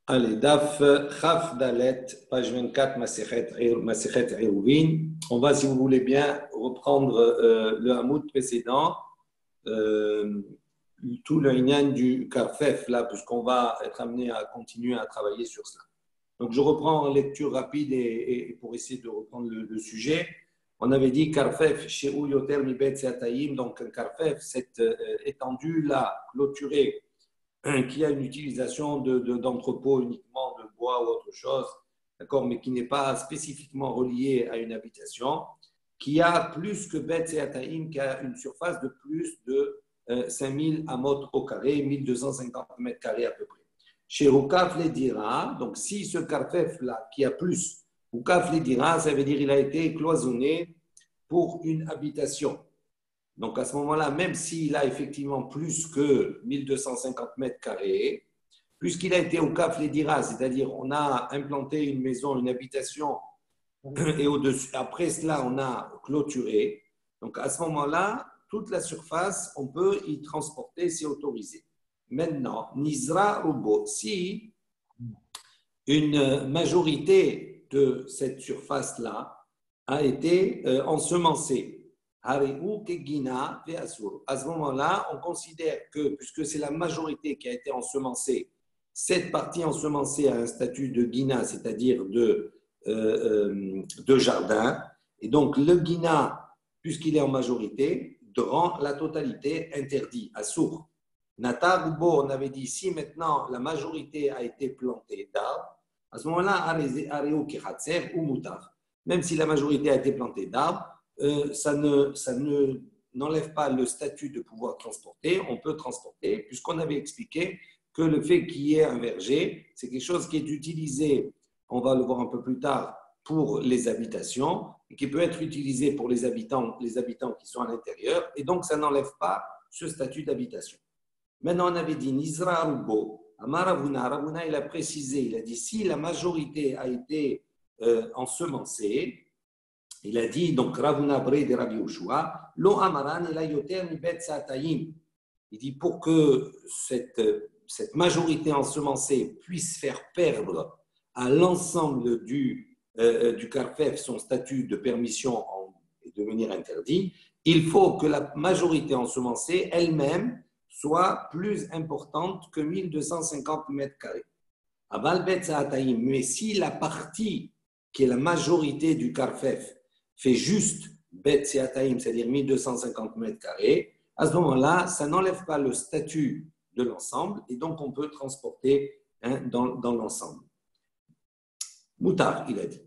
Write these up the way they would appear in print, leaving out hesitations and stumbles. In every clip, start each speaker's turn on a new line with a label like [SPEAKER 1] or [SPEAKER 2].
[SPEAKER 1] Allez, Daf Chaf Dalet, page 24, Masechet Eruvin. On va, si vous voulez bien, reprendre le Hamoud précédent, euh, tout le Inyan du Karfef, là, puisqu'on va être amené à continuer à travailler sur cela. Donc, je reprends en lecture rapide et pour essayer de reprendre le sujet. On avait dit Karfef, chez Yoter Mibet Seataïm, donc un Karfef, cette étendue-là, clôturée, qui a une utilisation d'entrepôt uniquement de bois ou autre chose, d'accord, mais qui n'est pas spécifiquement relié à une habitation, qui a plus que Bet Seataïm, qui a une surface de plus de 5000 amot au carré, 1250 mètres carrés à peu près. Chez Hukaf les dira, donc si ce Karfef-là, qui a plus, Hukaf les dira, ça veut dire qu'il a été cloisonné pour une habitation. Donc, à ce moment-là, même s'il a effectivement plus que 1250 mètres carrés, puisqu'il a été au Kaf Ledira, c'est-à-dire on a implanté une maison, une habitation, et au-dessus, après cela, on a clôturé. Donc, à ce moment-là, toute la surface, on peut y transporter, c'est autorisé. Maintenant, Nizra Rubo, si une majorité de cette surface-là a été ensemencée, à ce moment-là, on considère que, puisque c'est la majorité qui a été ensemencée, cette partie ensemencée a un statut de guina, c'est-à-dire de jardin. Et donc, le guina, puisqu'il est en majorité, rend la totalité interdit, à sourd. Natar Rubo, on avait dit, si maintenant la majorité a été plantée d'arbres, à ce moment-là, Areo Kichatser ou Moutar. Même si la majorité a été plantée d'arbres, ça n'enlève pas le statut de pouvoir transporter. On peut transporter, puisqu'on avait expliqué que le fait qu'il y ait un verger, c'est quelque chose qui est utilisé, on va le voir un peu plus tard, pour les habitations, et qui peut être utilisé pour les habitants qui sont à l'intérieur, et donc ça n'enlève pas ce statut d'habitation. Maintenant, on avait dit Nizra Rubo, Amar Ravuna. Ravuna, il a précisé, il a dit si la majorité a été ensemencée, il a dit, donc, Ravuna Bre de Rabbi Yoshua, Lo Amaran la Yoter mi Bet Satayim. Il dit, pour que cette majorité ensemencée puisse faire perdre à l'ensemble du Karfef son statut de permission et devenir interdit, il faut que la majorité ensemencée elle-même soit plus importante que 1250 mètres carrés. Aval Bet Satayim. Mais si la partie qui est la majorité du Karfef fait juste Bet Seataïm, c'est-à-dire 1250 mètres carrés, à ce moment-là, ça n'enlève pas le statut de l'ensemble et donc on peut transporter dans l'ensemble. Moutar, il a dit.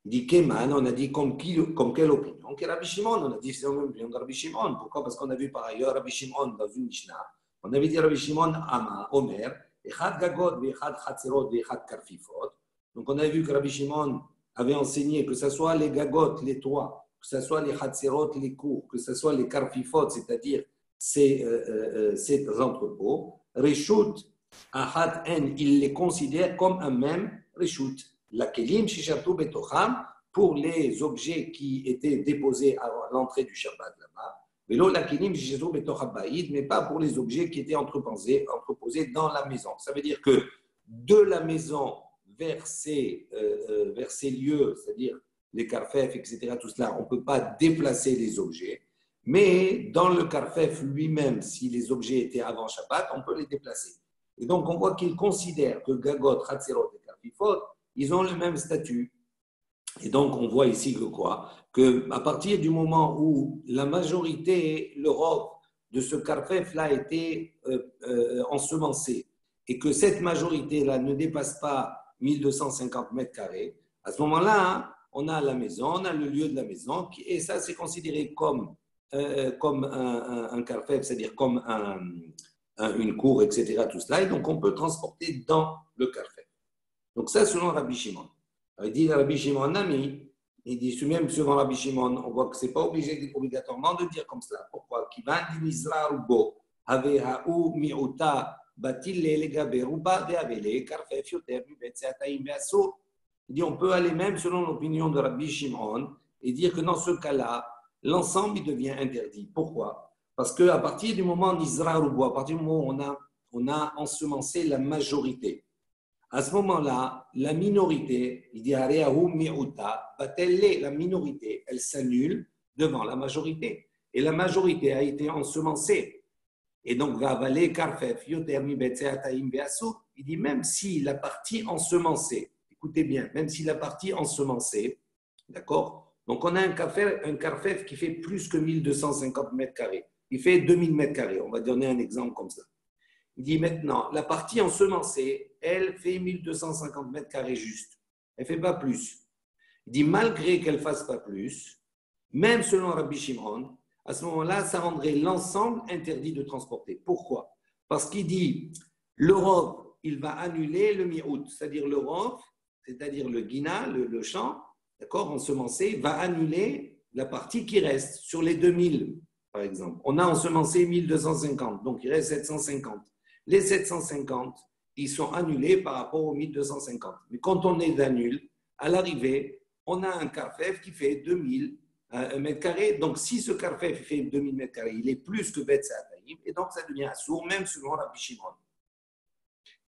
[SPEAKER 1] Il dit Keman, on a dit comme quelle opinion? Que Rabbi Shimon, on a dit c'est l'opinion de Rabbi Shimon. Pourquoi? Parce qu'on a vu par ailleurs Rabbi Shimon dans une Mishnah. On avait dit Rabbi Shimon Ama, Omer, Echad Gagod, Echad Chatzerot, Echad Karfifot. Donc on a vu que Rabbi Shimon avait enseigné que ce soit les gagotes, les toits, que ce soit les chatzerot, les cours, que ce soit les karfifot, c'est-à-dire ces entrepôts, Reshut, Ahad En, il les considère comme un même Reshut. La kelim, Shishatu Betocham, pour les objets qui étaient déposés à l'entrée du Shabbat là-bas, Velo la kelim, Shishatu Betocham Baïd, mais pas pour les objets qui étaient entreposés dans la maison. Ça veut dire que de la maison vers ces lieux, c'est-à-dire les karfef, etc., tout cela, on ne peut pas déplacer les objets. Mais dans le karfef lui-même, si les objets étaient avant Shabbat, on peut les déplacer. Et donc, on voit qu'ils considèrent que Gagot, Hatzerot et Karfifot, ils ont le même statut. Et donc, on voit ici que quoi? Qu'à partir du moment où la majorité, l'Europe de ce karfef-là a été ensemencée, et que cette majorité-là ne dépasse pas 1250 mètres carrés, à ce moment-là, on a la maison, on a le lieu de la maison, et ça, c'est considéré comme un carfef, c'est-à-dire comme une cour, etc., tout cela, et donc on peut transporter dans le carfef. Donc ça, selon Rabbi Shimon. Il dit Rabbi Shimon Nami, il dit même selon Rabbi Shimon, on voit que ce n'est pas obligatoirement de dire comme cela. Pourquoi? Kivan di Mizra Rubo, Haveha'u mi'uta, il dit on peut aller même selon l'opinion de Rabbi Shimon et dire que dans ce cas-là, l'ensemble il devient interdit. Pourquoi? Parce qu'à partir du moment d'Isra Rubo, à partir du moment où on a ensemencé la majorité, À ce moment-là, la minorité, il dit Areahu mi'uta, la minorité, elle s'annule devant la majorité. Et la majorité a été ensemencée. Et donc, va avaler Karfef, Yotermi Betseataim Beasu. Il dit même si la partie ensemencée, écoutez bien, même si la partie ensemencée, d'accord? Donc, on a un Karfef qui fait plus que 1250 mètres carrés. Il fait 2000 mètres carrés. On va donner un exemple comme ça. Il dit maintenant, la partie ensemencée, elle fait 1250 mètres carrés juste. Elle ne fait pas plus. Il dit, malgré qu'elle ne fasse pas plus, même selon Rabbi Shimon, à ce moment-là, ça rendrait l'ensemble interdit de transporter. Pourquoi? Parce qu'il dit, l'Europe, il va annuler le mi-août, c'est-à-dire l'Europe, c'est-à-dire le guina, le champ, d'accord, ensemencé, va annuler la partie qui reste sur les 2000, par exemple. On a ensemencé 1250, donc il reste 750. Les 750, ils sont annulés par rapport aux 1250. Mais quand on est d'annul, à l'arrivée, on a un carfef qui fait 2000 mètres carrés. Donc, si ce carfef fait 2000 mètres carrés, il est plus que Bet Seataïm, et donc ça devient assourd, même selon Rabbi Shimon.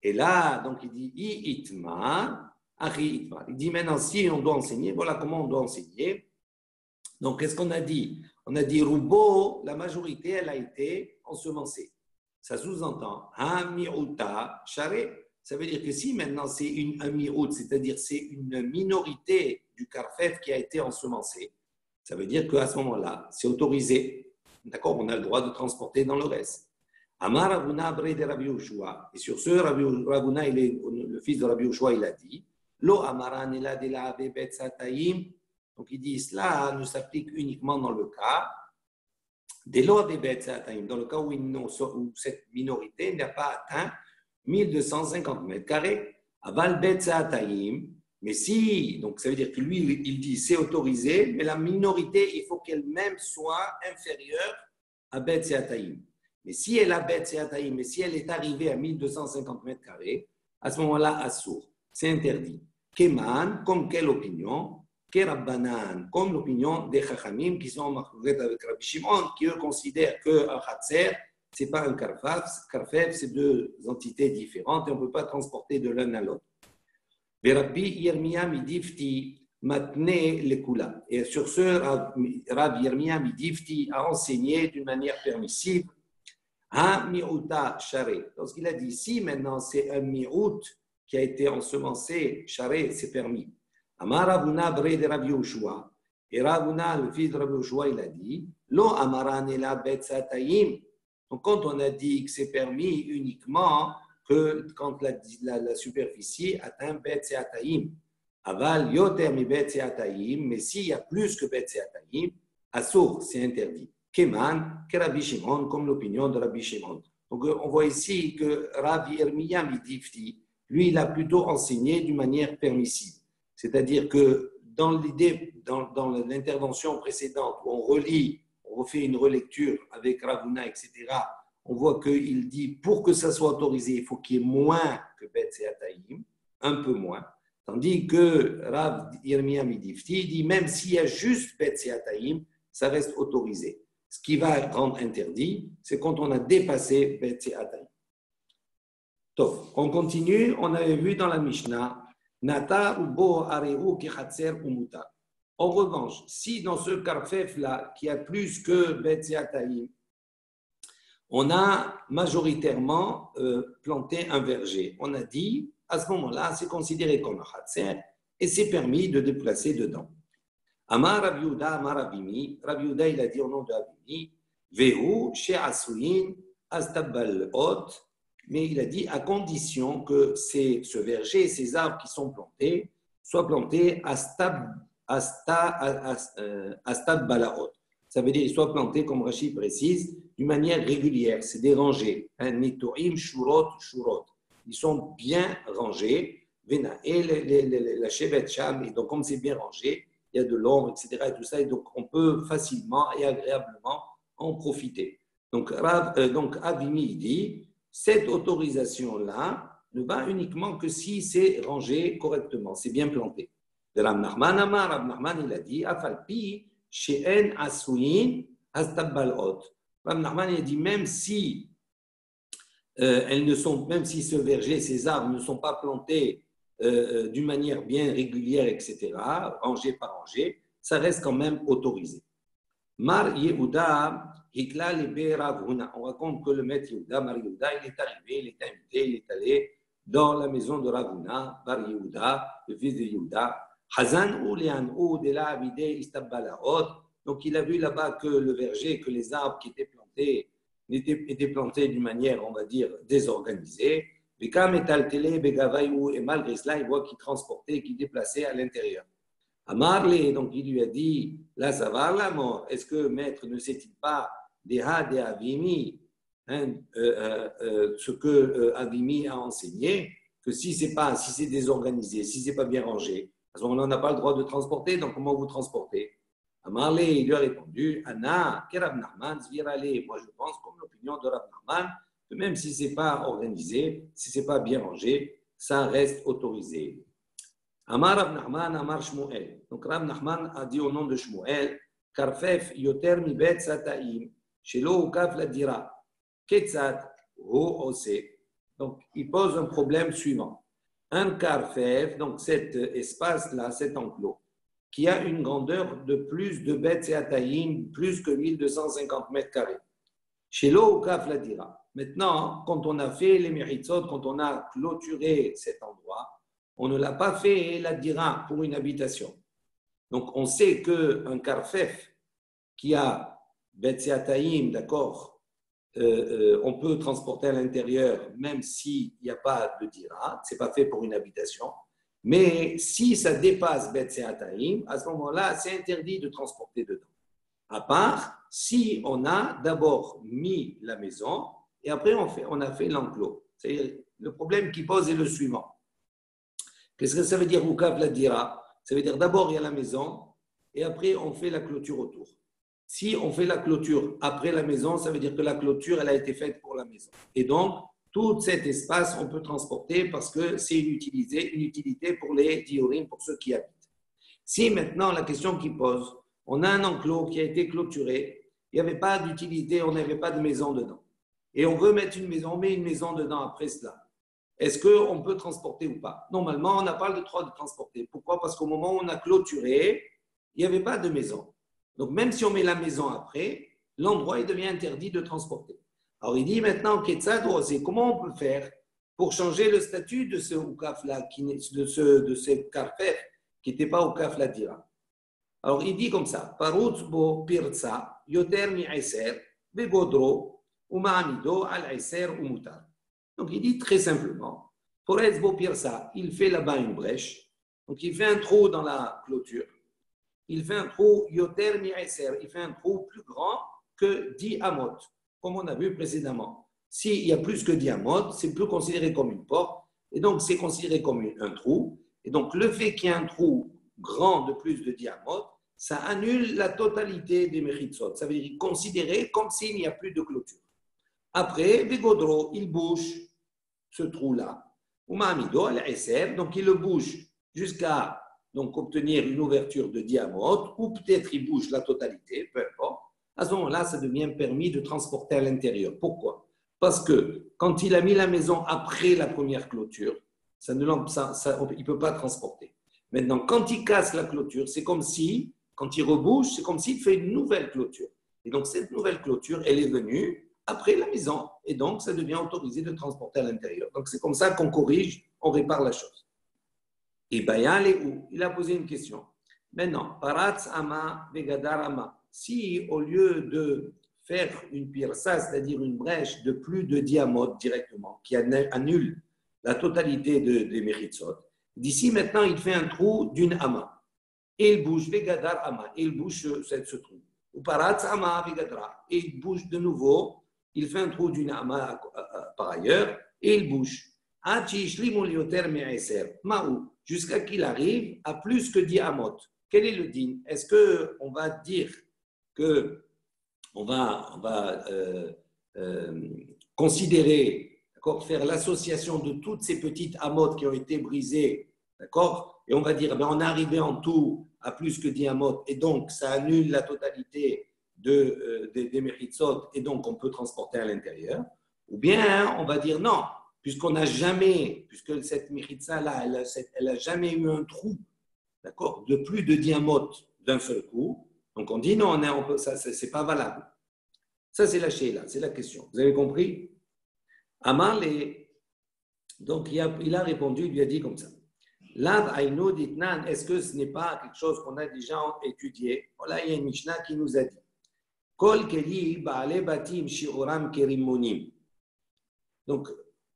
[SPEAKER 1] Et là, donc il dit Itma, Achi Itma. Il dit maintenant, si on doit enseigner, voilà comment on doit enseigner. Donc, qu'est-ce qu'on a dit? On a dit Roubo, la majorité, elle a été ensemencée. Ça sous-entend un mi'uta charé. Ça veut dire que si maintenant c'est un mi'ut, c'est-à-dire c'est une minorité du carfef qui a été ensemencée, ça veut dire qu'à ce moment-là, c'est autorisé. D'accord? On a le droit de transporter dans le reste. Amar Ravuna Abré de Rabbi Yoshua. Et sur ce, Ravuna, le fils de Rabbi Yoshua, il a dit Lo Amaran ela de la ave bet satayim. Donc il dit cela ne s'applique uniquement dans le cas dans le cas où cette minorité n'a pas atteint 1250 mètres carrés. Aval Betsaataim, mais si, donc ça veut dire que lui, il dit c'est autorisé, mais la minorité, il faut qu'elle-même soit inférieure à Betsaataim. Mais si elle a Betsaataim, mais si elle est arrivée à 1250 mètres carrés, à ce moment-là, assour, c'est interdit. Keman, comme quelle opinion? Rabbanan, comme l'opinion des Chachamim qui sont en marquette avec Rabbi Shimon, qui eux considèrent qu'un Khatser, ce n'est pas un Karfef, c'est deux entités différentes et on ne peut pas transporter de l'un à l'autre. Mais Rabbi Yirmiyah Midifti matne le kula. Et sur ce, Rabbi Yirmiyah Midifti a enseigné d'une manière permissive un mi'uta charé. Lorsqu'il a dit si maintenant c'est un mi'ut qui a été ensemencé, charé, c'est permis. Amar Ravuna Bre de Rabbi Yoshua. Et Ravuna, le fils de Rabbi Yoshua, il a dit Lo Amaran ela Betsataim. Donc, quand on a dit que c'est permis uniquement que quand la superficie atteint Betsataim. Aval Yoter mi Betsataim. Mais s'il y a plus que Betsataim, Assour, c'est interdit. Keman, que Rabbi Shimon, comme l'opinion de Rabbi Shimon. Donc, on voit ici que Rabbi Yirmiyah Midifti, lui, il a plutôt enseigné d'une manière permissive. C'est-à-dire que dans l'idée, dans l'intervention précédente, où on relit, on refait une relecture avec Ravuna, etc., on voit qu'il dit, pour que ça soit autorisé, il faut qu'il y ait moins que Bet Seataïm, un peu moins. Tandis que Rav Yirmiyah Midifti dit, même s'il y a juste Bet Seataïm, ça reste autorisé. Ce qui va rendre interdit, c'est quand on a dépassé Bet Seataïm. Donc, on continue, on avait vu dans la Mishnah, Nata ubo areu kechatser umuta. En revanche, si dans ce carfef-là, qui a plus que Betziataïm, on a majoritairement planté un verger, on a dit, à ce moment-là, c'est considéré comme un khatser et c'est permis de déplacer dedans. Amar Rav Yehuda, Amar Abimi, Rav Yehuda, il a dit au nom de Abimi, Vehu, She Asuyin, Astabal Ot. Mais il a dit à condition que ce verger et ces arbres qui sont plantés soient plantés à stab balaot. Ça veut dire qu'ils soient plantés, comme Rachid précise, d'une manière régulière. C'est des rangées. Nitoim, shurot, shurot. Ils sont bien rangés. Et la chevet cham, et donc comme c'est bien rangé, il y a de l'ombre, etc. Et tout ça, et donc on peut facilement et agréablement en profiter. Donc Avimi dit, cette autorisation-là ne va uniquement que si c'est rangé correctement, c'est bien planté. De Rav Nachman, il a dit, Afalpi, she'en asuyin astabbalot. Rav Nachman, il a dit, même si elles ne sont, même si ce verger, ces arbres ne sont pas plantés d'une manière bien régulière, etc., rangée par rangée, ça reste quand même autorisé. Mar Yehuda, Hikla Lebe Rav Huna. On raconte que le maître Yehuda, Mar Yehuda, il est arrivé, il est invité, il est allé dans la maison de Rav Huna, Bar Yehuda, le fils de Yehuda. Hazan ou Lian ou de la Abide Istabbalahot. Donc il a vu là-bas que le verger, que les arbres qui étaient plantés étaient plantés d'une manière, on va dire, désorganisée. Et malgré cela, il voit qu'il transportait, qu'il déplaçait à l'intérieur. Amarle, donc il lui a dit, là ça va la mort. Est-ce que maître ne sait-il pas des Avimi, ce que Avimi a enseigné, que si c'est désorganisé, si c'est pas bien rangé, à ce moment-là on n'a pas le droit de transporter, donc comment vous transportez? Amarle, il lui a répondu, Anna, Kerab Nahman, Zvirale. Moi je pense, comme l'opinion de Rab Nahman, que même si c'est pas organisé, si c'est pas bien rangé, ça reste autorisé. Amar Rav Nachman, Amar Shmuel. Donc Rav Nachman a dit au nom de Shmuel, Karfef yoter mi bet sataim, shelo ukaf la dira, ketzat ho ose. Donc il pose un problème suivant. Un karfef, donc cet espace-là, cet enclos, qui a une grandeur de plus de bet sataim, plus que 1250 mètres carrés. Shelo ukaf la dira. Maintenant, quand on a fait les méritzot, quand on a clôturé cet endroit, on ne l'a pas fait la dira pour une habitation. Donc, on sait qu'un karfef qui a betseataïm, d'accord, on peut transporter à l'intérieur même s'il n'y a pas de dira, ce n'est pas fait pour une habitation. Mais si ça dépasse betseataïm, à ce moment-là, c'est interdit de transporter dedans. À part si on a d'abord mis la maison et après on a fait l'enclos. Le problème qui pose est le suivant. Qu'est-ce que ça veut dire Ukav la dira? Ça veut dire d'abord il y a la maison et après on fait la clôture autour. Si on fait la clôture après la maison, ça veut dire que la clôture elle a été faite pour la maison. Et donc tout cet espace on peut transporter parce que c'est une utilité pour les diorim, pour ceux qui habitent. Si maintenant la question qui pose, on a un enclos qui a été clôturé, il n'y avait pas d'utilité, on n'avait pas de maison dedans. Et on veut mettre une maison, on met une maison dedans après cela. Est-ce qu'on peut transporter ou pas? Normalement, on n'a pas le droit de transporter. Pourquoi? Parce qu'au moment où on a clôturé, il n'y avait pas de maison. Donc, même si on met la maison après, l'endroit il devient interdit de transporter. Alors, il dit maintenant, comment on peut faire pour changer le statut de ce oukaf-là, de ce karfef qui n'était pas oukaf la dira? Alors, il dit comme ça, Parutz bo pirza, yoter mi aiser, begodro, uma'amido al aiser umutar. Donc, il dit très simplement, pour Pirsa, il fait là-bas une brèche. Donc, il fait un trou dans la clôture. Il fait un trou Yoter Mi'eser. Il fait un trou plus grand que 10 amot, comme on a vu précédemment. S'il y a plus que 10 amot, c'est plus considéré comme une porte. Et donc, c'est considéré comme un trou. Et donc, le fait qu'il y ait un trou grand de plus de 10 amot, ça annule la totalité des méritzot. Ça veut dire considéré comme s'il n'y a plus de clôture. Après, Begodro, il bouge ce trou-là. Donc il le bouge jusqu'à obtenir une ouverture de diamètre, ou peut-être il bouge la totalité, peu importe. À ce moment-là, ça devient permis de transporter à l'intérieur. Pourquoi? Parce que quand il a mis la maison après la première clôture, il ne peut pas transporter. Maintenant, quand il casse la clôture, c'est comme si, quand il rebouge, c'est comme s'il fait une nouvelle clôture. Et donc, cette nouvelle clôture, elle est venue après la maison. Et donc, ça devient autorisé de transporter à l'intérieur. Donc, c'est comme ça qu'on corrige, on répare la chose. Et Bayan est où? Il a posé une question. Maintenant, Paratz Ama Vegadar Ama. Si, au lieu de faire une pirsa, c'est-à-dire une brèche de plus de diamètre directement, qui annule la totalité des méritzot, d'ici maintenant, il fait un trou d'une ama. Et il bouge Vegadar Ama. Et il bouge ce trou. Ou Paratz Ama Vegadra. Et il bouge de nouveau. Il fait un trou d'une ama par ailleurs et il bouge. Jusqu'à qu'il arrive à plus que 10 amot. Quel est le din? Est-ce qu'on va dire qu'on va considérer, faire l'association de toutes ces petites amot qui ont été brisées, d'accord? Et on va dire, on est arrivé en tout à plus que 10 amot et donc ça annule la totalité des méritzot et donc on peut transporter à l'intérieur. Ou bien, on va dire non, puisqu'on n'a jamais, puisque cette Mechitza-là, elle n'a jamais eu un trou, d'accord, de plus de diamote d'un seul coup. Donc on dit non, ça, c'est pas valable. Ça, c'est la Sheila, c'est la question. Vous avez compris? Amar, donc il a répondu, il lui a dit comme ça. Lav Aïno Ditnan, est-ce que ce n'est pas quelque chose qu'on a déjà étudié? Voilà, il y a une Mishnah qui nous a dit Kol Keli Baale Batim Shi'oram Kerimonim. Donc,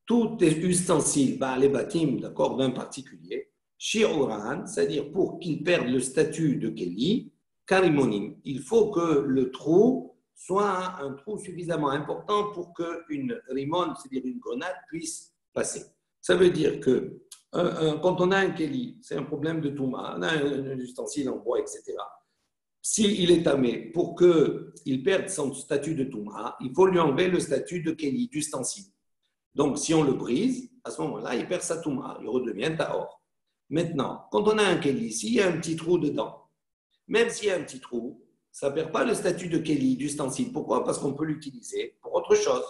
[SPEAKER 1] tout ustensile Baale Batim, d'accord, d'un particulier, Shi'oran, c'est-à-dire pour qu'il perde le statut de Keli, Karimonim. Il faut que le trou soit un trou suffisamment important pour qu'une rimon, c'est-à-dire une grenade, puisse passer. Ça veut dire que quand on a un Keli, c'est un problème de Touma, on a un ustensile en bois, etc. S'il est tamé, pour qu'il perde son statut de Touma, il faut lui enlever le statut de Keli, d'ustensile. Donc, si on le brise, à ce moment-là, il perd sa Touma, il redevient Tahor. Maintenant, quand on a un Keli, s'il y a un petit trou dedans, même s'il y a un petit trou, ça ne perd pas le statut de Keli, d'ustensile. Pourquoi? Parce qu'on peut l'utiliser pour autre chose.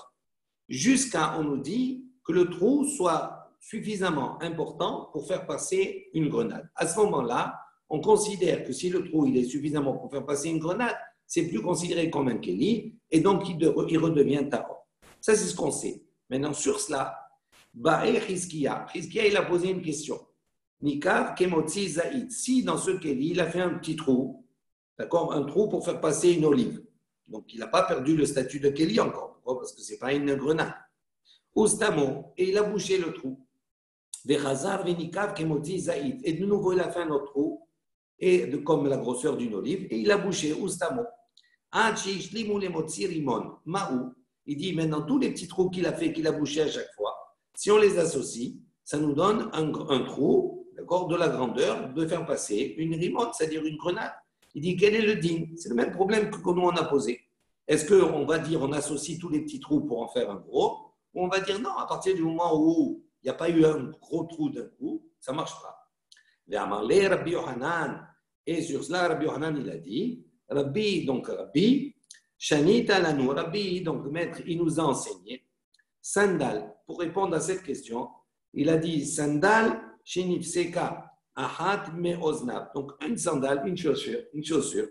[SPEAKER 1] Jusqu'à, on nous dit que le trou soit suffisamment important pour faire passer une grenade. À ce moment-là, on considère que si le trou il est suffisamment pour faire passer une grenade, c'est plus considéré comme un Keli, et donc il redevient Tahor. Ça, c'est ce qu'on sait. Maintenant, sur cela, Ba'e Chizkiya, il a posé une question. Nikav Kemotzi Zaïd, si dans ce Keli, il a fait un petit trou, d'accord, un trou pour faire passer une olive. Donc, il n'a pas perdu le statut de Keli encore. Pourquoi? Parce que ce n'est pas une grenade. Oustamo, et il a bouché le trou. Vechazar Venikav Kemotzi Zaïd. Et de nouveau, il a fait un autre trou, comme la grosseur d'une olive, et il a bouché Oustamo. Maou. Il dit maintenant, tous les petits trous qu'il a fait, qu'il a bouché à chaque fois, si on les associe, ça nous donne un trou, d'accord, de la grandeur de faire passer une rimone, c'est-à-dire une grenade. Il dit, quel est le din? C'est le même problème que nous on a posé. Est-ce qu'on va dire, on associe tous les petits trous pour en faire un gros, ou on va dire non, à partir du moment où il n'y a pas eu un gros trou d'un coup, ça ne marche pas. Rabbi Yohanan, et sur cela, Rabbi Yohanan, il a dit, Rabbi, Shanita Lanu, Rabbi, donc le maître, il nous a enseigné, sandal, pour répondre à cette question, il a dit sandal, shenifseka, ahat me oznav. Donc une sandale, une chaussure.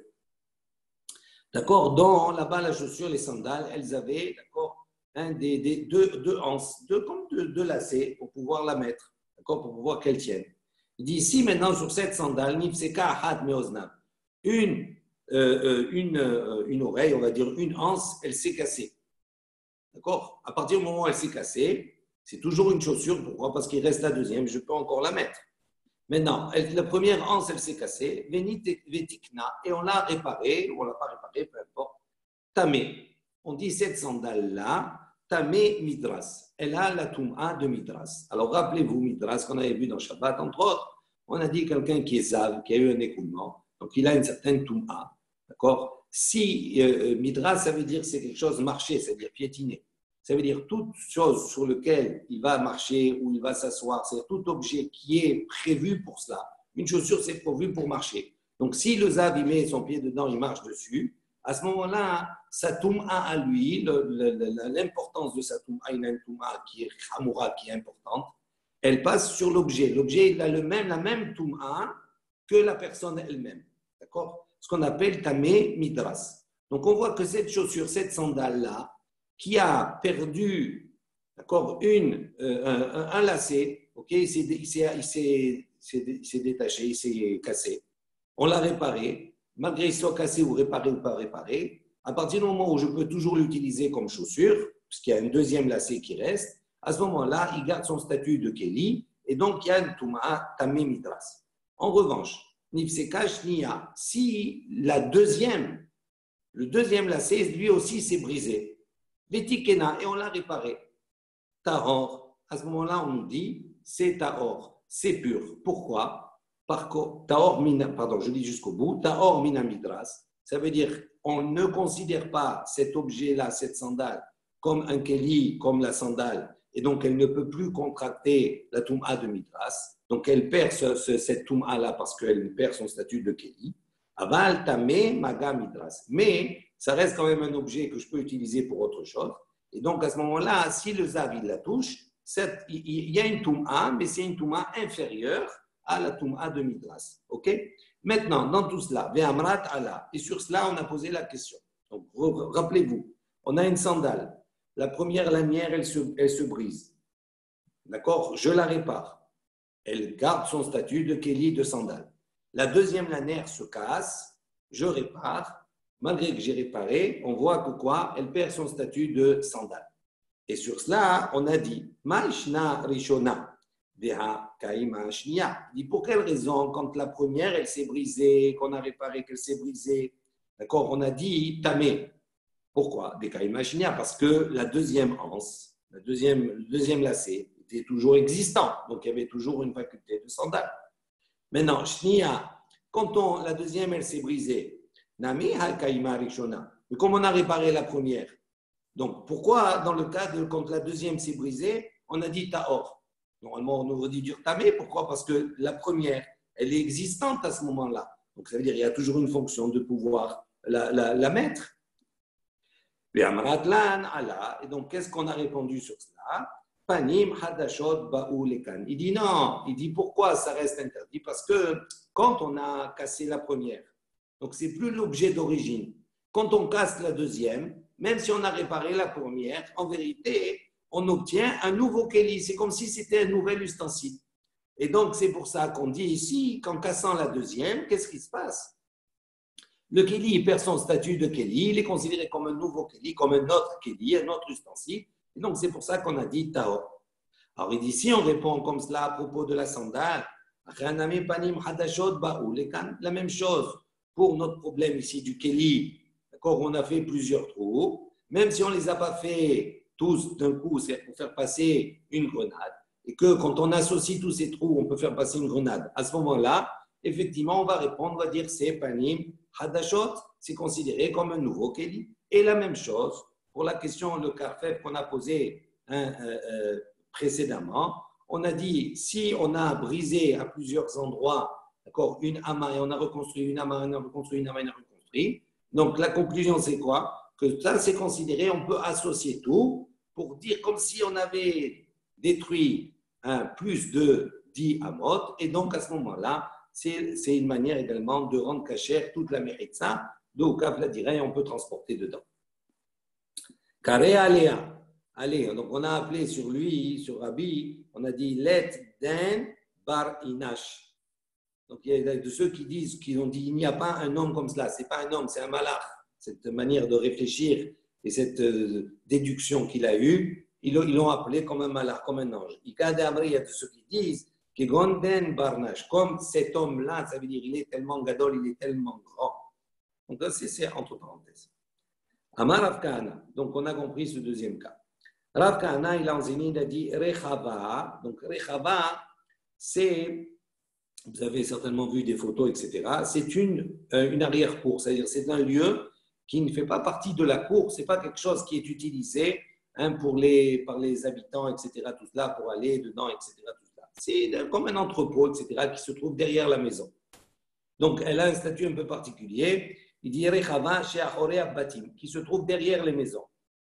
[SPEAKER 1] D'accord, dans là-bas, la chaussure, les sandales, elles avaient, d'accord, deux anses, deux lacets pour pouvoir la mettre, d'accord, pour pouvoir qu'elle tienne. Il dit ici, maintenant, sur cette sandale, nifseka, ahat me oznav, une oreille, on va dire une anse, elle s'est cassée. D'accord? À partir du moment où elle s'est cassée, c'est toujours une chaussure. Pourquoi? Parce qu'il reste la deuxième, je peux encore la mettre. Maintenant, la première anse, elle s'est cassée, vetikna, et on l'a réparée, ou on ne l'a pas réparée, peu importe. Tamé. On dit cette sandale-là, Tamé Midras. Elle a la Touma de Midras. Alors rappelez-vous Midras qu'on avait vu dans Shabbat, entre autres. On a dit quelqu'un qui est Zav, qui a eu un écoulement, donc il a une certaine Touma. D'accord? Si Midras, ça veut dire c'est quelque chose marcher, c'est-à-dire piétiner. Ça veut dire toute chose sur laquelle il va marcher ou il va s'asseoir, c'est tout objet qui est prévu pour cela. Une chaussure, c'est prévu pour marcher. Donc, si le Zav, il met son pied dedans, il marche dessus, à ce moment-là, sa Touma à lui, l'importance de sa Touma, il a une Touma qui est Hamoura, qui est importante, elle passe sur l'objet. L'objet, il a la même Touma que la personne elle-même. D'accord? Ce qu'on appelle Tamé Midras. Donc, on voit que cette chaussure, cette sandale-là, qui a perdu, d'accord, un lacet, ok, il s'est détaché, il s'est cassé. On l'a réparé, malgré qu'il soit cassé ou réparé ou pas réparé. À partir du moment où je peux toujours l'utiliser comme chaussure, puisqu'il y a un deuxième lacet qui reste, à ce moment-là, il garde son statut de Keli, et donc il y a une Touma Tamé Midras. En revanche, Nifsekash Nia, si le deuxième lacet, lui aussi s'est brisé, Vetikena, et on l'a réparé. Tahor, à ce moment-là, on nous dit, c'est Tahor, c'est pur. Pourquoi? Tahor mina, pardon, je lis jusqu'au bout. Tahor mina midras, ça veut dire, on ne considère pas cet objet-là, cette sandale, comme un keli, comme la sandale, et donc elle ne peut plus contracter la touma de midras. Donc elle perd cette touma-là parce qu'elle perd son statut de keli. Aval tamé maga midras. Mais ça reste quand même un objet que je peux utiliser pour autre chose. Et donc, à ce moment-là, si le Zav, il la touche, il y a une Touma, mais c'est une Touma inférieure à la Touma de Midras. OK? Maintenant, dans tout cela, Ve'amrat Allah. Et sur cela, on a posé la question. Donc, rappelez-vous, on a une sandale. La première lanière, elle se brise. D'accord? Je la répare. Elle garde son statut de Kéli de sandale. La deuxième lanière se casse. Je répare. Malgré que j'ai réparé, on voit que quoi? Elle perd son statut de sandale. Et sur cela, on a dit Maishna Rishona. Dit pour quelle raison, quand la première, elle s'est brisée, qu'on a réparé qu'elle s'est brisée, d'accord, on a dit Tamé. Pourquoi? Des Kaimashnia, parce que la deuxième anse, le deuxième lacet, était toujours existant. Donc, il y avait toujours une faculté de sandale. Maintenant, Shnia, quand la deuxième, elle s'est brisée, Nami Hal-Kaima Rishona. Mais comme on a réparé la première, donc pourquoi, dans le cas de quand la deuxième s'est brisée, on a dit Taor? Normalement, on aurait dû dire Tamé. Pourquoi? Parce que la première, elle est existante à ce moment-là. Donc, ça veut dire qu'il y a toujours une fonction de pouvoir la mettre. Et donc, qu'est-ce qu'on a répondu sur cela? Panim hadashot ba'u lekan. Il dit non. Il dit pourquoi ça reste interdit? Parce que quand on a cassé la première, donc c'est plus l'objet d'origine. Quand on casse la deuxième, même si on a réparé la première, en vérité, on obtient un nouveau kéli. C'est comme si c'était un nouvel ustensile. Et donc, c'est pour ça qu'on dit ici qu'en cassant la deuxième, qu'est-ce qui se passe? Le kéli perd son statut de kéli, il est considéré comme un nouveau kéli, comme un autre kéli, un autre ustensile. Et donc, c'est pour ça qu'on a dit Taor. Alors, il dit, si on répond comme cela à propos de la sandale, la même chose pour notre problème ici du kéli. D'accord, on a fait plusieurs trous. Même si on ne les a pas fait tous d'un coup, c'est pour faire passer une grenade. Et que quand on associe tous ces trous, on peut faire passer une grenade. À ce moment-là, effectivement, on va répondre, on va dire c'est panim hadashot, c'est considéré comme un nouveau kéli. Et la même chose pour la question, le carfef qu'on a posé précédemment. On a dit, si on a brisé à plusieurs endroits, d'accord, une ama et on a reconstruit une ama, on a reconstruit une ama, on a reconstruit. Donc la conclusion, c'est quoi? Que ça, c'est considéré, on peut associer tout pour dire comme si on avait détruit plus de 10 amot. Et donc à ce moment-là, c'est une manière également de rendre cachère toute la méritza. Donc, à la dirait, on peut transporter dedans. Carré aléa. Allez, donc on a appelé sur lui, sur Rabbi, on a dit Let Den Bar Inash. Donc il y a de ceux qui disent, qui ont dit il n'y a pas un homme comme cela, c'est pas un homme, c'est un malach. Cette manière de réfléchir et cette déduction qu'il a eue, ils l'ont appelé comme un malach, comme un ange. Il y a de ceux qui disent que Gonden Barnash, comme cet homme-là, ça veut dire il est tellement gadol, il est tellement grand. Donc c'est entre parenthèses. Amar Rav Kahana, donc on a compris ce deuxième cas. Rav Kahana, il a enseigné, il a dit Rechava. Donc Rechava, c'est, vous avez certainement vu des photos, etc. C'est une arrière-cour, c'est-à-dire c'est un lieu qui ne fait pas partie de la cour, c'est pas quelque chose qui est utilisé par les habitants, etc. Tout cela pour aller dedans, etc. Tout cela. C'est comme un entrepôt, etc. qui se trouve derrière la maison. Donc elle a un statut un peu particulier. Il dit Rechava chez Achorea Batim, qui se trouve derrière les maisons.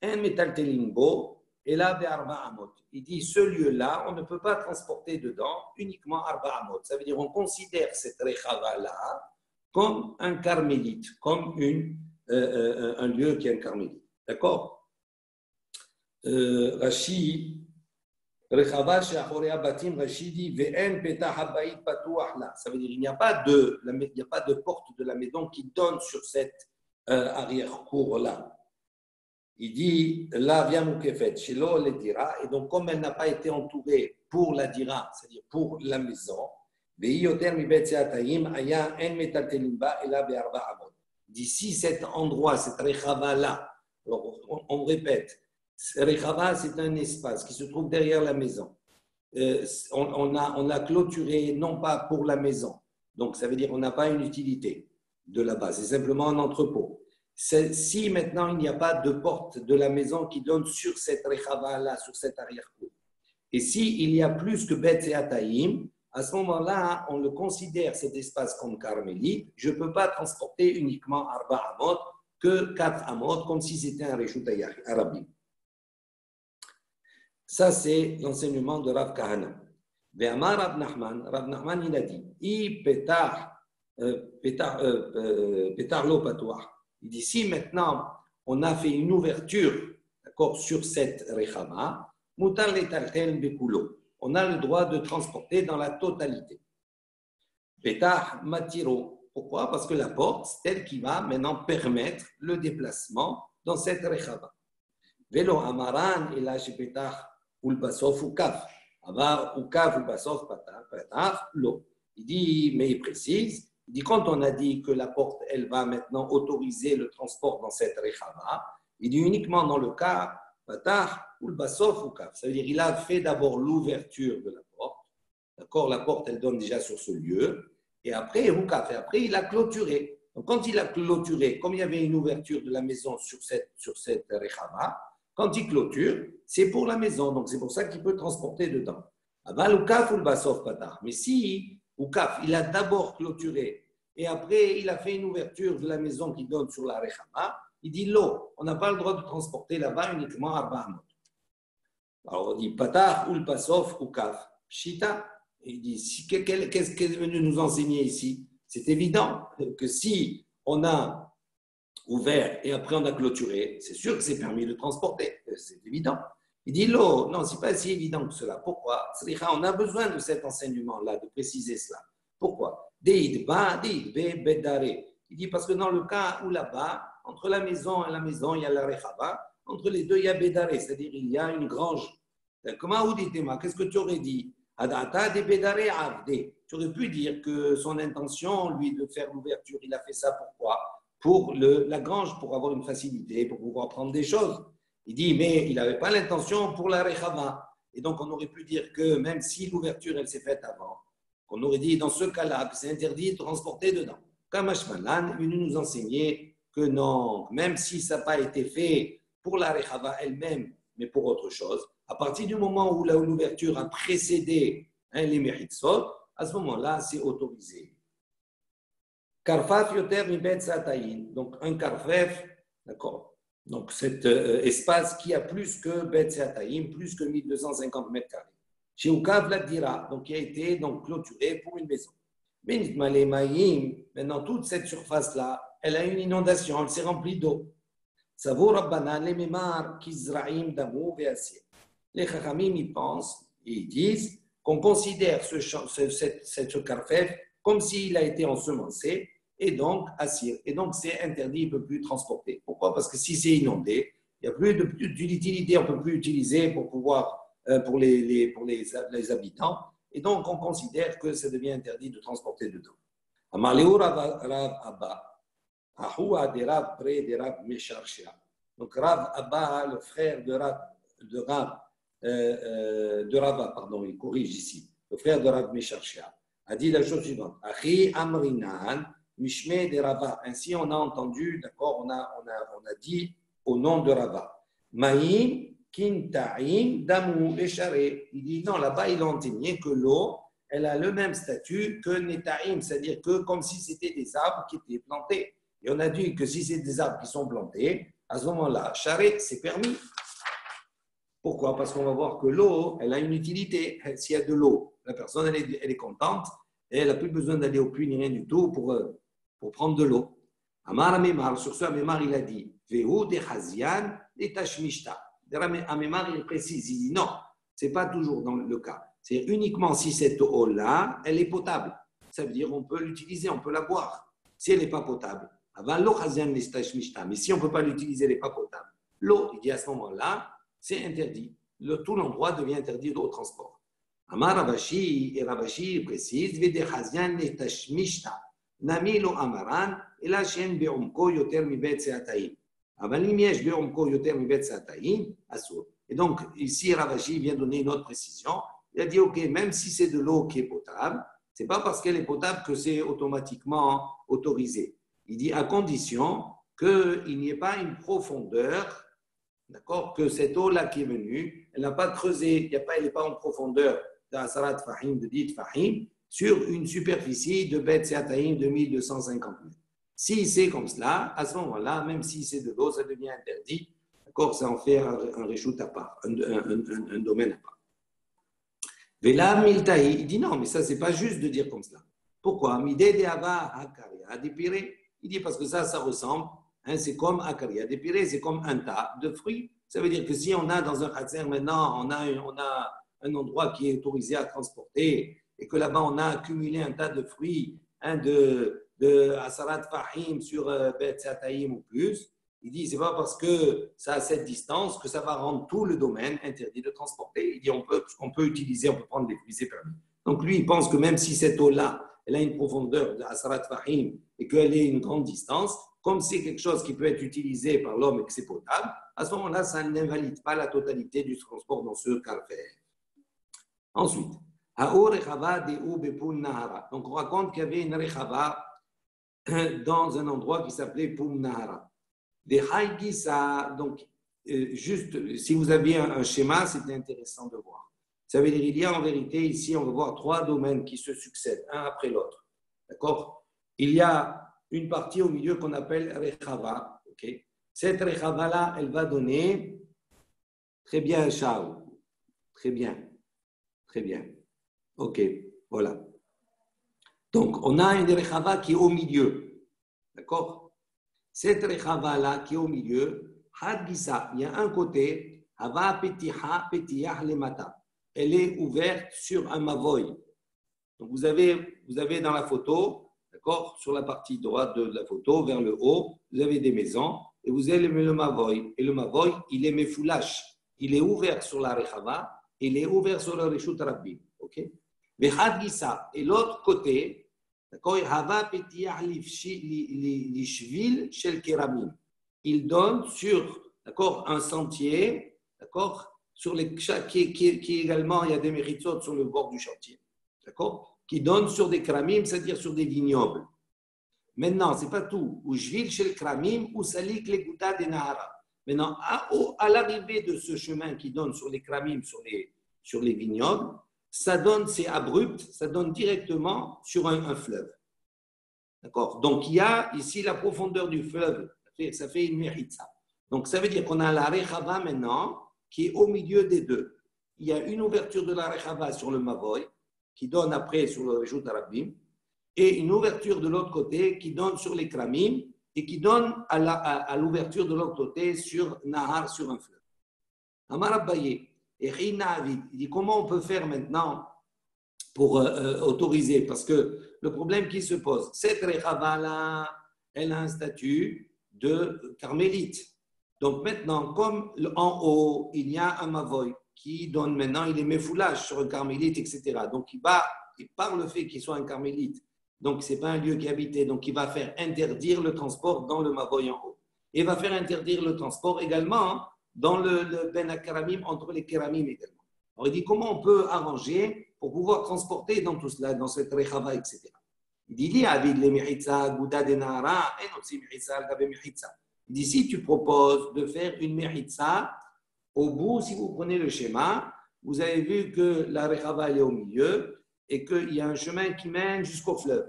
[SPEAKER 1] Un métal telimbo, et là, Arba Amot. Il dit ce lieu-là, on ne peut pas transporter dedans uniquement Arba Amot. Ça veut dire on considère cette Rechava-là comme un carmélite, comme un lieu qui est un carmélite. D'accord? Rashi, Rechava chez Achorea Batim, Rashi dit Ve'en Petah Habayit Patuach là. Ça veut dire il n'y a pas de porte de la maison qui donne sur cette arrière-cour-là. Il dit, la via moukefet, shelo le dira, et donc comme elle n'a pas été entourée pour la dira, c'est-à-dire pour la maison, d'ici cet endroit, cette rechava-là, alors on répète, rechava c'est un espace qui se trouve derrière la maison. On l'a clôturé non pas pour la maison, donc ça veut dire qu'on n'a pas une utilité de là-bas, c'est simplement un entrepôt. Si maintenant il n'y a pas de porte de la maison qui donne sur cette rechava-là, sur cette arrière-cour, et s'il y a plus que Bet et Ataïm, à ce moment-là, on le considère cet espace comme carmélite. Je ne peux pas transporter uniquement Arba Amot que 4 Amot, comme si c'était un Reshut Arabi. Ça, c'est l'enseignement de Rav Kahana. Ve'amar Rav Nachman, il a dit, petar lo patoar. Il dit, si maintenant on a fait une ouverture, d'accord, sur cette rechama, mutar letartel bekulo. On a le droit de transporter dans la totalité. Petar matiro. Pourquoi? Parce que la porte, c'est elle qui va maintenant permettre le déplacement dans cette rechama. Velo amaran et là, petar ulbasof ou kaf. Avar ou kaf ulbasof petar lo. Il dit, mais il précise, il dit quand on a dit que la porte, elle va maintenant autoriser le transport dans cette rechama, il dit uniquement dans le cas petar ulbasof ou kaf. Ça veut dire il a fait d'abord l'ouverture de la porte. D'accord, la porte, elle donne déjà sur ce lieu. Et après, il a clôturé. Donc, quand il a clôturé, comme il y avait une ouverture de la maison sur cette rechama, quand il clôture, c'est pour la maison. Donc, c'est pour ça qu'il peut transporter dedans. Mais si, il a d'abord clôturé et après, il a fait une ouverture de la maison qui donne sur la rechama, il dit l'eau. On n'a pas le droit de transporter là-bas uniquement à Bahamot. Alors, on dit patah ou le basof ou kaf. Pshita. Il dit, qu'est-ce qu'il est venu nous enseigner ici? C'est évident que si on a ouvert et après on a clôturé, c'est sûr que c'est permis de transporter, c'est évident. Il dit, non, ce n'est pas si évident que cela. Pourquoi? On a besoin de cet enseignement-là, de préciser cela. Pourquoi? Il dit, parce que dans le cas où là-bas, entre la maison et la maison, il y a la rechava, entre les deux, il y a Bédaré, c'est-à-dire il y a une grange. Comment vous dites, qu'est-ce que tu aurais dit? Tu aurais pu dire que son intention, lui, de faire l'ouverture, il a fait ça pourquoi? Pour la grange, pour avoir une facilité, pour pouvoir prendre des choses. Il dit, mais il n'avait pas l'intention pour la rechava. Et donc, on aurait pu dire que même si l'ouverture, elle s'est faite avant, on aurait dit dans ce cas-là que c'est interdit de transporter dedans. Kamash Malan est venu nous enseigner que non, même si ça n'a pas été fait pour la rechava elle-même, mais pour autre chose, à partir du moment où l'ouverture a précédé les méritzot, à ce moment-là, c'est autorisé. Karfaf yoter mi bet satayin, donc un karfef, d'accord. Donc cet espace qui a plus que bet satayin, plus que 1250 mètres carrés. Chez Ukav la dira, donc qui a été donc clôturé pour une maison. Mais maintenant toute cette surface-là, elle a une inondation, elle s'est remplie d'eau. Savo Rabbana le memar kizraim damu ve'asir. Les Chachamim, ils pensent et ils disent qu'on considère ce karfef comme s'il a été ensemencé et donc assir. Et donc, c'est interdit, il ne peut plus transporter. Pourquoi? Parce que si c'est inondé, il n'y a plus d'utilité, on ne peut plus utiliser pour pouvoir, pour les habitants. Et donc, on considère que ça devient interdit de transporter dedans. Amaleu Rav Abba, Ahoua de Rav près de Rav Mesharshia. Donc, Rav Abba, le frère de Rava, pardon, il corrige ici, le frère de Rav Mesharshia, a dit la chose suivante. Achi Amrinan, Mishme de Rava. Ainsi, on a entendu, d'accord, on a dit au nom de Rava. Maïm, Kintaim, Damu, Echare. Il dit non, là-bas, il a enseigné que l'eau, elle a le même statut que Netaim, c'est-à-dire que comme si c'était des arbres qui étaient plantés. Et on a dit que si c'est des arbres qui sont plantés, à ce moment-là, charret, c'est permis. Pourquoi? Parce qu'on va voir que l'eau, elle a une utilité. S'il y a de l'eau, la personne, elle est contente et elle n'a plus besoin d'aller au puits ni rien du tout pour prendre de l'eau. Amar Amemar, sur ce, Amemar, il a dit Vehu de Chazian et Tashmishta. Amemar, il précise, il dit non, ce n'est pas toujours dans le cas. C'est uniquement si cette eau-là, elle est potable. Ça veut dire qu'on peut l'utiliser, on peut la boire. Si elle n'est pas potable, mais si on ne peut pas l'utiliser, elle n'est pas potable. L'eau, il dit à ce moment-là, c'est interdit. Tout l'endroit devient interdit au transport. Amar Ravashi, et Ravashi précise, Vedechazian et Tashmishta, Namilo Amaran, et la chaîne Beumko Yoter Mibet Seataim. Avalimièche Beumko Yoter Mibet Seataim, Asur. Et donc, ici, Ravashi vient donner une autre précision. Il a dit, OK, même si c'est de l'eau qui est potable, ce n'est pas parce qu'elle est potable que c'est automatiquement autorisé. Il dit à condition qu'il n'y ait pas une profondeur, d'accord, que cette eau-là qui est venue, elle n'a pas creusé, elle n'est pas en profondeur d'Asarat Fahim, de Dit Fahim, sur une superficie de Bet Seataim de 1250 mètres. Si c'est comme cela, à ce moment-là, même si c'est de l'eau, ça devient interdit. d'accord, ça en fait un réchoute à part, un domaine à part. Vela Miltaï, il dit non, mais ça, c'est pas juste de dire comme ça. Pourquoi? Midé de Ava Akaria, dépiré. Il dit parce que ça ressemble, hein, c'est comme Akaria. Dépiré, c'est comme un tas de fruits. Ça veut dire que si on a dans un khatser maintenant, on a un endroit qui est autorisé à transporter et que là-bas, on a accumulé un tas de fruits, hein, de Asarat Fahim sur Bet Sataïm ou plus, il dit c'est pas parce que ça a cette distance que ça va rendre tout le domaine interdit de transporter. Il dit on peut utiliser, on peut prendre des fruits, c'est permis. Donc lui, il pense que même si cette eau-là, elle a une profondeur de Asarat Fahim et qu'elle est une grande distance, comme c'est quelque chose qui peut être utilisé par l'homme et que c'est potable, à ce moment-là, ça n'invalide pas la totalité du transport dans ce cas. Ensuite, donc on raconte qu'il y avait une rechava dans un endroit qui s'appelait Poum Nahara. Des Haïgisa, donc juste si vous aviez un schéma, c'était intéressant de voir. Ça veut dire qu'il y a en vérité ici, on va voir trois domaines qui se succèdent, un après l'autre. D'accord? Il y a une partie au milieu qu'on appelle Rechava. Okay? Cette Rechava-là, elle va donner, très bien, Charles, très bien. Ok, voilà. Donc, on a une Rechava qui est au milieu. D'accord? Cette Rechava-là qui est au milieu, Hadgisa, il y a un côté, Hava Petiyah Lemata. Elle est ouverte sur un mavoy. Donc, vous avez dans la photo, d'accord, sur la partie droite de la photo, vers le haut, vous avez des maisons et vous avez le mavoy. Et le mavoy, il est mefoulash. Il est ouvert sur la Rechava, il est ouvert sur le Reshut Rabbim. Ok? Mais Hadgisa, et l'autre côté, d'accord, Hava Petiyah Lishvil Shel Keramim. Il donne sur, d'accord, un sentier, d'accord, sur les qui également, il y a des méritsot sur le bord du chantier, d'accord, qui donne sur des kramim, c'est-à-dire sur des vignobles. Maintenant, ce n'est pas tout. Ou jvil chez le kramim, ou salik les goutas des nahara. Maintenant, à l'arrivée de ce chemin qui donne sur les kramim, sur les vignobles, ça donne, c'est abrupt, ça donne directement sur un fleuve. D'accord? Donc, il y a ici la profondeur du fleuve, ça fait une méritza. Donc, ça veut dire qu'on a la rechava maintenant, qui est au milieu des deux. Il y a une ouverture de la rechava sur le mavoy, qui donne après sur le Reshut Rabbim, et une ouverture de l'autre côté qui donne sur les kramim, et qui donne à l'ouverture de l'autre côté sur Nahar, sur un fleuve. Amar Abaye, et Rinavid, il dit comment on peut faire maintenant pour autoriser, parce que le problème qui se pose, cette rechava-là, elle a un statut de carmélite. Donc maintenant, comme en haut, il y a un mavoy qui donne maintenant, il est méfoulage sur un carmélite, etc. Donc et par le fait qu'il soit un carmélite, donc ce n'est pas un lieu qui est habité, donc il va faire interdire le transport dans le mavoy en haut. Et il va faire interdire le transport également dans le ben akaramim, entre les kéramim également. Alors il dit comment on peut arranger pour pouvoir transporter dans tout cela, dans cette rechava, etc. Il dit, d'ici, tu proposes de faire une méritza. Au bout, si vous prenez le schéma, vous avez vu que la rechava est au milieu et qu'il y a un chemin qui mène jusqu'au fleuve.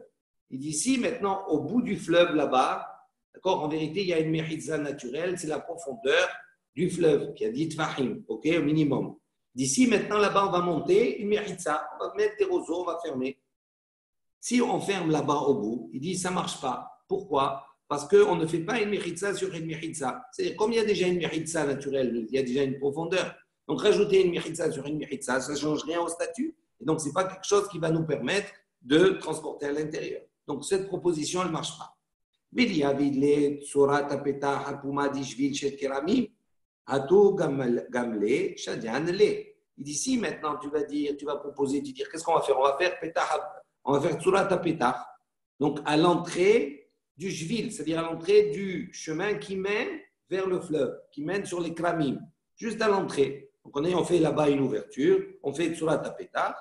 [SPEAKER 1] Il dit, si maintenant, au bout du fleuve là-bas, d'accord, en vérité, il y a une méritza naturelle, c'est la profondeur du fleuve qui a dit Tfahim, ok, au minimum. D'ici, maintenant, là-bas, on va monter une méritza, on va mettre des roseaux, on va fermer. Si on ferme là-bas au bout, il dit ça ne marche pas. Pourquoi? Parce qu'on ne fait pas une méritza sur une méritza. C'est-à-dire, comme il y a déjà une méritza naturelle, il y a déjà une profondeur. Donc, rajouter une méritza sur une méritza, ça ne change rien au statut. Et donc, ce n'est pas quelque chose qui va nous permettre de transporter à l'intérieur. Donc, cette proposition, elle ne marche pas. Il dit si maintenant tu vas proposer, tu dis qu'est-ce qu'on va faire? On va faire Tsurat HaPetach, donc à l'entrée du Jvil, c'est-à-dire à l'entrée du chemin qui mène vers le fleuve, qui mène sur les Kramim, juste à l'entrée. Donc on fait là-bas une ouverture, on fait Tsurat HaPetach.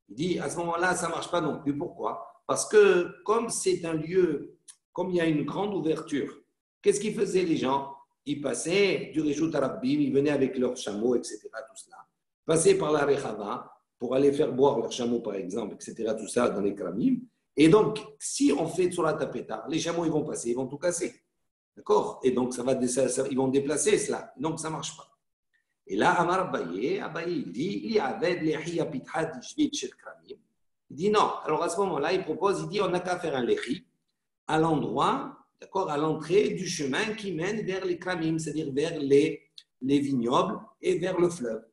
[SPEAKER 1] Il dit à ce moment-là, ça ne marche pas non plus. Pourquoi? Parce que comme c'est un lieu, comme il y a une grande ouverture, qu'est-ce qu'ils faisaient les gens? Ils passaient du Reshut Rabbim, ils venaient avec leurs chameaux, etc., tout cela. Passaient par la Rechava, pour aller faire boire leur chameau, par exemple, etc., tout ça dans les kramim. Et donc, si on fait Tsurat HaPetach, les chameaux, ils vont passer, ils vont tout casser. D'accord? Et donc, ils vont déplacer cela. Donc, ça ne marche pas. Et là, Amar Abaye, il dit, il dit non. Alors, à ce moment-là, il dit, on n'a qu'à faire un lechi à l'endroit, d'accord, à l'entrée du chemin qui mène vers les kramim, c'est-à-dire vers les vignobles et vers le fleuve.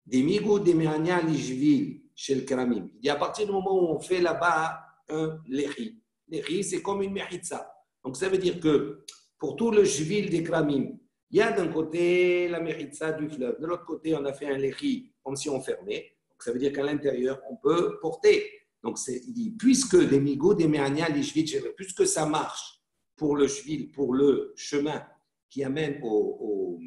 [SPEAKER 1] Des migou des meania l'ishvil chez le kramim. Il dit à partir du moment où on fait là-bas un lechi. Lechi, c'est comme une mechitza. Donc ça veut dire que pour tout le shvil des kramim, il y a d'un côté la mechitza du fleuve, de l'autre côté on a fait un lechi comme si on fermait. Donc ça veut dire qu'à l'intérieur on peut porter. Donc il dit puisque des migou des meania l'ishvil, puisque ça marche pour le shvil, pour le chemin qui amène au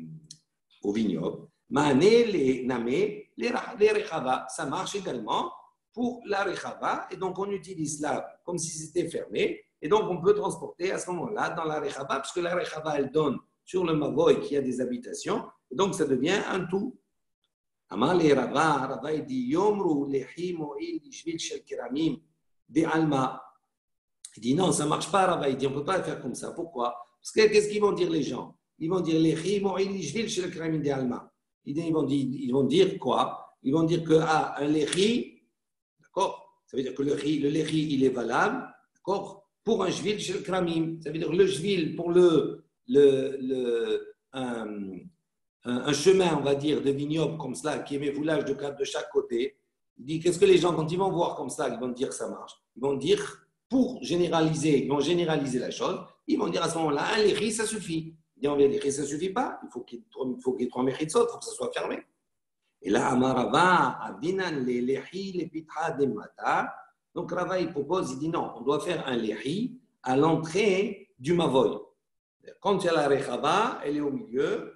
[SPEAKER 1] vignoble. Mané, les namé, les rechava, ça marche également pour la rechava, et donc on utilise là comme si c'était fermé, et donc on peut transporter à ce moment-là dans la rechava, parce que la rechava elle donne sur le mavoy qui a des habitations, et donc ça devient un tout. Amar les Rava il dit Yomru lehi mo'il ishvil shel keramim de alma. Il dit non, ça ne marche pas, Rava. Il dit on ne peut pas le faire comme ça. Pourquoi? Parce que qu'est-ce qu'ils vont dire les gens? Ils vont dire lehi mo'il ishvil shel keramim de alma. Ils vont dire quoi? Ils vont dire que un lechi, d'accord? Ça veut dire que le lechi, il est valable, d'accord? Pour un jvil chez le kramim. Ça veut dire le jvil pour un chemin, on va dire, de vignoble comme cela, qui est méfoulage de chaque côté. Il dit, qu'est-ce que les gens, quand ils vont voir comme ça, ils vont dire que ça marche. Ils vont dire, pour généraliser, ils vont généraliser la chose, ils vont dire à ce moment-là, un lechi, ça suffit. Il dit, en vérité, ça ne suffit pas. Il faut qu'il y ait trois méchitsot, il faut que ça soit fermé. Et là, Amarava, Abinan, les lehi, les pitra, des mata. Donc, Rava, il propose, il dit non, on doit faire un lehi à l'entrée du mavoy. Quand il y a la rechava, elle est au milieu.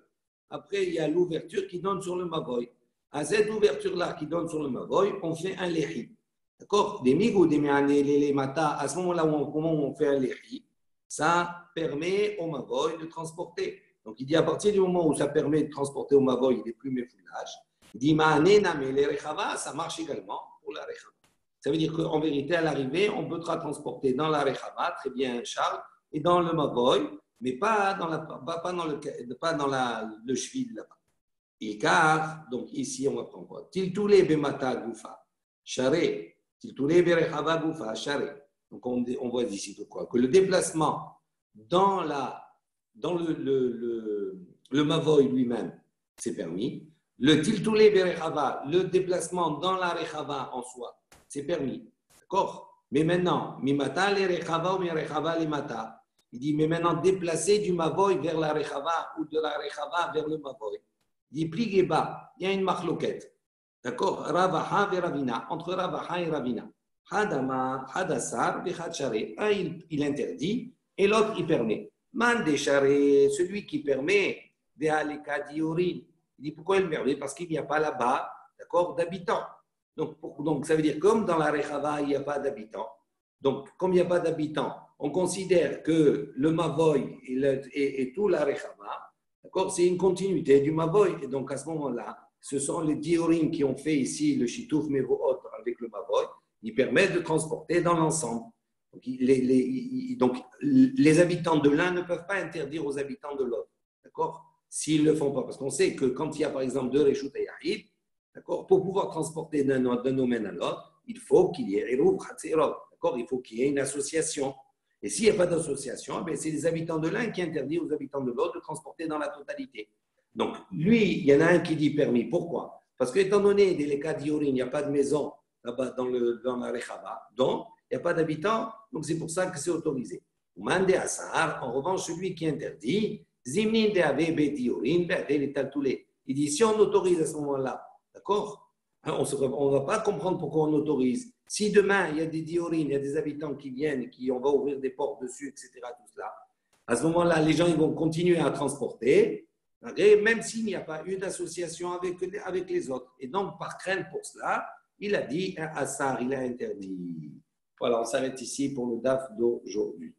[SPEAKER 1] Après, il y a l'ouverture qui donne sur le mavoy. À cette ouverture-là qui donne sur le mavoy, on fait un lehi. D'accord? Des migou, des meané, les mata, à ce moment-là où on fait un lehi, ça permet au mavoy de transporter. Donc, il dit à partir du moment où ça permet de transporter au mavoy, il n'est plus méfoulage. Il dit ma'ané, namé, les rechava, ça marche également pour la rechava. Ça veut dire qu'en vérité, à l'arrivée, on peut transporter dans la rechava, très bien, Charles, et dans le mavoy, mais pas dans le shvil là-bas. Et car, donc ici, on apprend quoi? Tiltoulé bemata goufa, charé, tiltoulé berechava goufa, charé. Donc on voit d'ici de quoi? Que le déplacement dans le mavoy lui-même, c'est permis. Le tiltoulé berechava, le déplacement dans la rechava en soi, c'est permis. D'accord? Mais maintenant, mimata les rechava ou mi rechava les mata. Il dit, mais maintenant, déplacer du mavoy vers la rechava ou de la rechava vers le mavoy. Il dit, pliez bas, il y a une marloquette. D'accord? Ravaha et Ravina, entre Ravaha et Ravina. Hadama, Hadassar, Vechachare. Un, il interdit, et l'autre, il permet. Mandeshare, celui qui permet, Vehaleka diorin. Il dit, pourquoi il permet? Parce qu'il n'y a pas là-bas, d'accord, d'habitants. Donc, ça veut dire, comme dans la rechava, il n'y a pas d'habitants. Donc, comme il n'y a pas d'habitants, on considère que le Mavoy et tout la Rechava, d'accord, c'est une continuité du Mavoy. Et donc, à ce moment-là, ce sont les diorim qui ont fait ici le Shitouf Mevohot avec le Mavoy. Ils permettent de transporter dans l'ensemble. Donc, les habitants de l'un ne peuvent pas interdire aux habitants de l'autre. D'accord? S'ils ne le font pas. Parce qu'on sait que quand il y a, par exemple, deux Reshut et Yahid, d'accord, pour pouvoir transporter d'un domaine à l'autre, il faut qu'il y ait Eruv Chatzirov. D'accord? Il faut qu'il y ait une association. Et s'il n'y a pas d'association, c'est les habitants de l'un qui interdisent aux habitants de l'autre de transporter dans la totalité. Donc, lui, il y en a un qui dit permis. Pourquoi? Parce qu'étant donné les cas d'Iorin, il n'y a pas de maison là-bas dans la Rechava, donc il n'y a pas d'habitants, donc c'est pour ça que c'est autorisé. Mande Asar, en revanche, celui qui interdit, Zimnin de Ave Diorin, il dit si on autorise à ce moment-là, d'accord? On ne va pas comprendre pourquoi on autorise. Si demain, il y a des diorines, il y a des habitants qui viennent, on va ouvrir des portes dessus, etc., tout cela, à ce moment-là, les gens ils vont continuer à transporter, okay, même s'il n'y a pas eu d'association avec les autres. Et donc, par crainte pour cela, il a dit un Assar, il a interdit. Voilà, on s'arrête ici pour le DAF d'aujourd'hui.